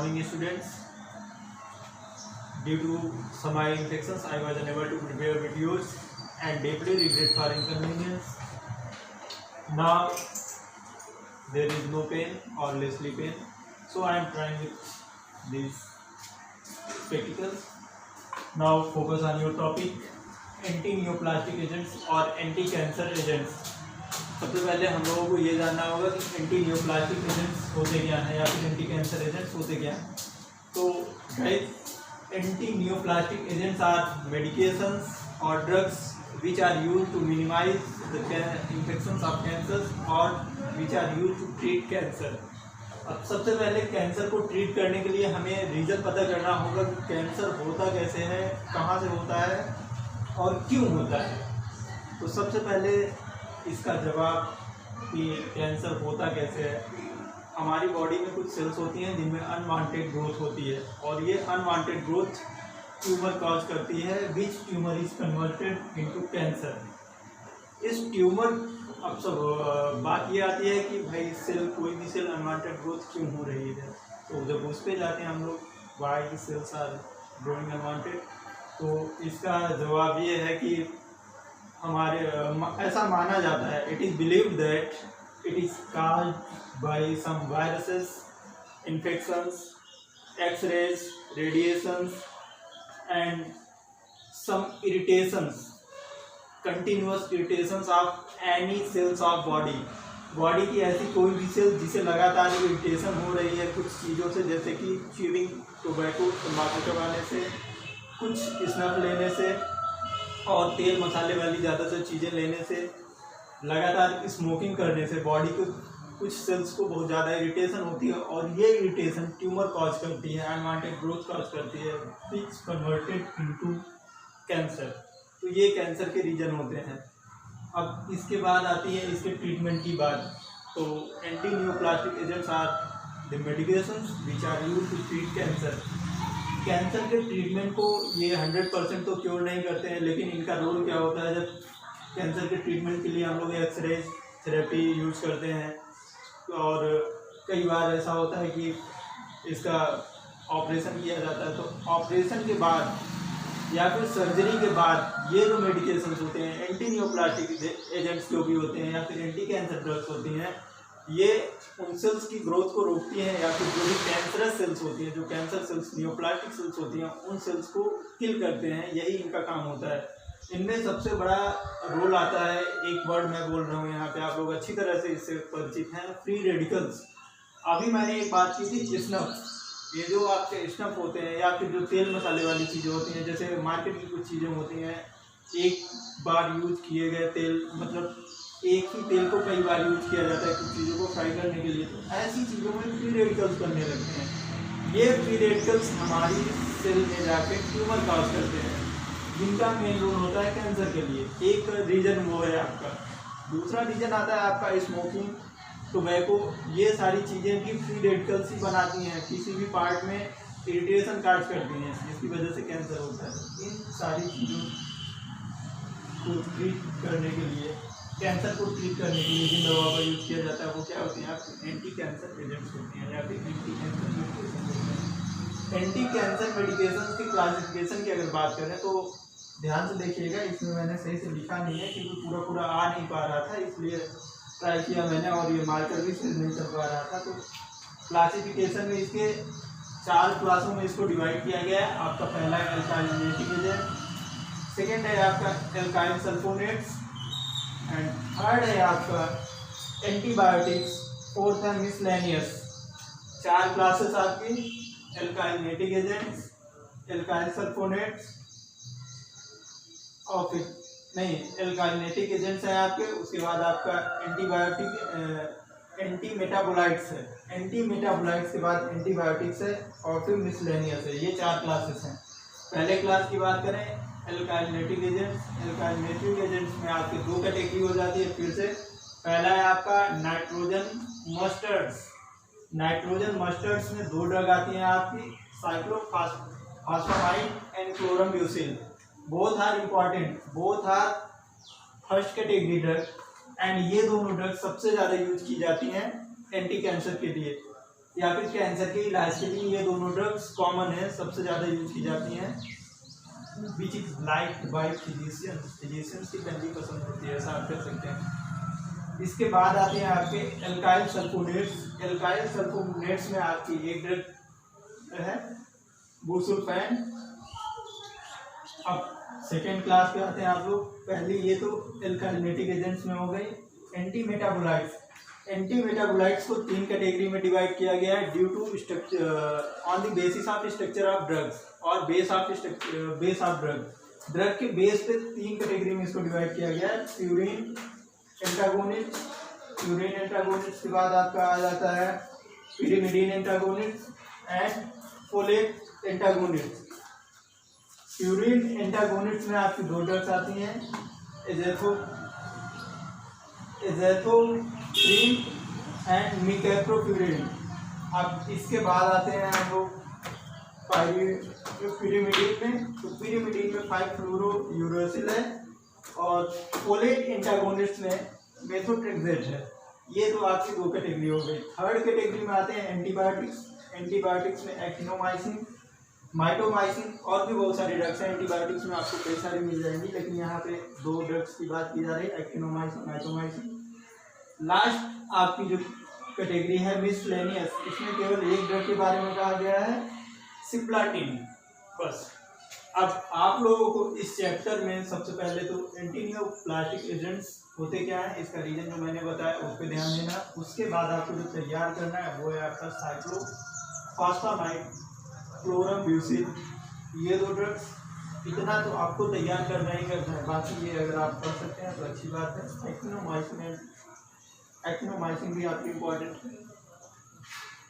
morning, students. Due to some eye infections, I was unable to prepare videos and deeply regret for inconvenience. Now there is no pain or lessly pain, so I am trying with these spectacles. Now focus on your topic: anti-neoplastic agents और anti cancer agents. सबसे पहले हम लोगों को ये जानना होगा कि एंटी न्यूप्लास्टिक एजेंट्स होते क्या हैं या फिर एंटी कैंसर एजेंट्स होते क्या हैं। तो guys, anti neoplastic agents are medications और drugs which are used to minimize the infections of cancer और which are used to treat cancer. अब सबसे पहले कैंसर को ट्रीट करने के लिए हमें रीज़न पता करना होगा कि कैंसर होता कैसे है, कहाँ से होता है और क्यों होता है। तो सबसे पहले इसका जवाब कि कैंसर होता कैसे है, हमारी बॉडी में कुछ सेल्स होती हैं जिनमें अनवांटेड ग्रोथ होती है और ये अनवांटेड ग्रोथ ट्यूमर कॉज करती है, which tumour is converted into cancer. इस ट्यूमर, अब सब बात ये आती है कि भाई सेल, कोई भी सेल अनवांटेड ग्रोथ क्यों हो रही है। तो जब उस पर जाते हैं हम लोग, वाई की सेल्स आर ग्रोइंग अनवांटेड, तो इसका जवाब ये है कि हमारे ऐसा माना जाता है, it is believed that it is caused by some viruses, infections, x-rays, radiations and some irritations, continuous irritations of any cells of body की ऐसी कोई भी सेल जिसे लगातार इरिटेशन हो रही है कुछ चीज़ों से, जैसे कि च्यूइंग टोबैको, तम्बाकू चबाने से, कुछ स्नफ लेने से और तेल मसाले वाली ज़्यादा से चीज़ें लेने से, लगातार स्मोकिंग करने से बॉडी को कुछ सेल्स को बहुत ज़्यादा इरिटेशन होती है और ये इरिटेशन ट्यूमर कॉज करती है, अनवांटेड ग्रोथ कॉज करती है, विच कन्वर्टेड इनटू कैंसर। तो ये कैंसर के रीजन होते हैं। अब इसके बाद आती है इसके ट्रीटमेंट की बात। तो anti neoplastic agents are the medications which are used to treat cancer. Cancer के ट्रीटमेंट को ये 100% तो क्योर नहीं करते हैं, लेकिन इनका रोल क्या होता है, जब कैंसर के ट्रीटमेंट के लिए हम लोग एक्सरे थेरेपी यूज़ करते हैं और कई बार ऐसा होता है कि इसका ऑपरेशन किया जाता है। तो ऑपरेशन के बाद या फिर सर्जरी के बाद ये जो मेडिकेशंस होते हैं, एंटी न्यूप्लास्टिक एजेंट्स जो भी होते हैं या फिर एंटी कैंसर ड्रग्स होती हैं, ये उन सेल्स की ग्रोथ को रोकती हैं या फिर जो भी कैंसरस सेल्स होती हैं, जो कैंसर सेल्स, न्यूप्लास्टिक सेल्स होती हैं, उन सेल्स को किल करते हैं। यही इनका काम होता है। इनमें सबसे बड़ा रोल आता है, एक वर्ड मैं बोल रहा हूँ यहाँ पे, आप लोग अच्छी तरह से इससे परिचित हैं, फ्री रेडिकल्स। अभी मैंने एक बात की थी स्नफ, ये जो आपके स्नफ होते हैं या फिर जो तेल मसाले वाली चीज़ें होती हैं, जैसे मार्केट की कुछ चीज़ें होती हैं, एक बार यूज किए गए तेल, मतलब एक ही तेल को कई बार यूज किया जाता है कुछ चीज़ों को फ्राई करने के लिए, तो ऐसी चीज़ों में फ्री रेडिकल्स बनने लगते हैं। ये फ्री रेडिकल्स हमारी सेल में जाके ट्यूमर कॉज करते हैं, जिनका मेन रोल होता है कैंसर के लिए। एक रीजन वो है आपका। दूसरा रीजन आता है आपका स्मोकिंग, टोबैको, ये सारी चीज़ें भी फ्री रेडिकल्स ही बनाती हैं, किसी भी पार्ट में इरिटेशन काज करती हैं, जिसकी वजह से कैंसर होता है। इन सारी चीज़ों को ट्रीट करने के लिए, कैंसर को ट्रीट करने के लिए जिन दवाओं का यूज़ किया जाता है वो क्या होती हैं, आप एंटी कैंसर एजेंट्स होती हैं या फिर एंटी कैंसर मेडिकेशन होते हैं। एंटी कैंसर मेडिकेशन की क्लासिफिकेशन की अगर बात करें तो ध्यान से देखिएगा, इसमें मैंने सही से लिखा नहीं है क्योंकि पूरा आ नहीं पा रहा था, इसलिए ट्राई किया मैंने और ये मार्कर भी सही नहीं कर पा रहा था। तो क्लासिफिकेशन में इसके 4 क्लासों में इसको डिवाइड किया गया है। आपका पहला है एल्काइलेटिक एजेंट, सेकेंड है आपका एल्काइल सल्फोनेट्स एंड थर्ड है आपका एंटीबायोटिक्स, फोर्थ है मिसलेनियस। 4 क्लासेस आपकी, एल्काइलेटिक एजेंट्स, एल्काइल सल्फोनेट्स और फिर नहीं, एल्काइलेटिक एजेंट्स हैं आपके, उसके बाद आपका एंटीबायोटिक, एंटी मेटाबोलाइट्स है, एंटी मेटाबोलाइट्स के बाद एंटीबायोटिक्स है और फिर मिसलेनियस है। ये 4 क्लासेस हैं। पहले क्लास की बात करें, एल्काइलेटिक एजेंट्स। एल्काइलेटिक एजेंट्स में आपकी 2 कैटेगरी हो जाती है फिर से। पहला है आपका नाइट्रोजन मस्टर्ड्स। नाइट्रोजन मस्टर्ड्स में 2 ड्रग आती हैं आपकी, cyclophosphamide and chlorambucil. Both are important, both are first category drug and ये दोनों ड्रग सबसे ज़्यादा यूज की जाती हैं एंटी कैंसर के लिए। या फिर कैंसर के इलाज के लिए ये दोनों ड्रग्स कॉमन है, सबसे ज़्यादा यूज की जाती हैं। Which is liked by physicians की पहली पसंद होती है, ऐसा आप कह सकते हैं। इसके बाद आते हैं आपके एल्काइल सल्फोनेट्स। एल्काइल सल्फोनेट्स में आपकी एक ड्रग है बुसुल्फैन। अब सेकेंड क्लास पे आते हैं आप लोग। पहली ये तो एल्काइनेटिक एजेंट्स में हो गई। Anti metabolites. एंटी मेटाबोलाइट्स को 3 कैटेगरी में डिवाइड किया गया है due to on the basis of structure of drugs और बेस ऑफ ड्रग। ड्रग के बेस पे 3 कैटेगरी में इसको डिवाइड किया गया है। प्यूरिन एंटागोनिस्ट के बाद आपका आ जाता है pyrimidine antagonist and folate antagonist. Purine antagonist में आपकी 2 ड्रग्स आती हैं, एज़ैथोप्रिन एंड मिकैप्रोप्यूरिन। अब इसके बाद आते हैं हम लोग पिरिमिडीन में। तो पिरिमिडीन में 5-फ्लोरोयूरेसिल है और फोलेट एंटागोनिस्ट में मेथोट्रेक्सेट है। ये तो आपकी 2 कैटेगरी हो गई। थर्ड कैटेगरी में आते हैं एंटीबायोटिक्स। एंटीबायोटिक्स में एक्टिनोमाइसिन, माइटोमाइसिन और भी बहुत सारी ड्रग्स हैं। एंटीबायोटिक्स में आपको कई सारी मिल जाएंगी, लेकिन यहाँ पे 2 ड्रग्स की बात की जा रही है, एक्टिनोमाइसिन, माइटोमाइसिन। लास्ट आपकी जो कैटेगरी है मिसलेनियस, इसमें केवल एक ड्रग के बारे में कहा गया है, सिप्लाटिन, बस। अब आप लोगों को इस चैप्टर में सबसे पहले तो एंटीनियोप्लास्टिक एजेंट्स होते क्या है, इसका रीजन जो मैंने बताया उस पर ध्यान देना। उसके बाद आपको जो तैयार करना है वो है आपका साइक्लोफॉस्फामाइड, क्लोराम्ब्यूसिल, ये 2 ड्रग्स। इतना तो आपको तैयार करना ही करना है, बाकी ये अगर आप कर सकते हैं तो अच्छी बात है। एक्टिनोमाइसिन भी आपकी इम्पोर्टेंट है।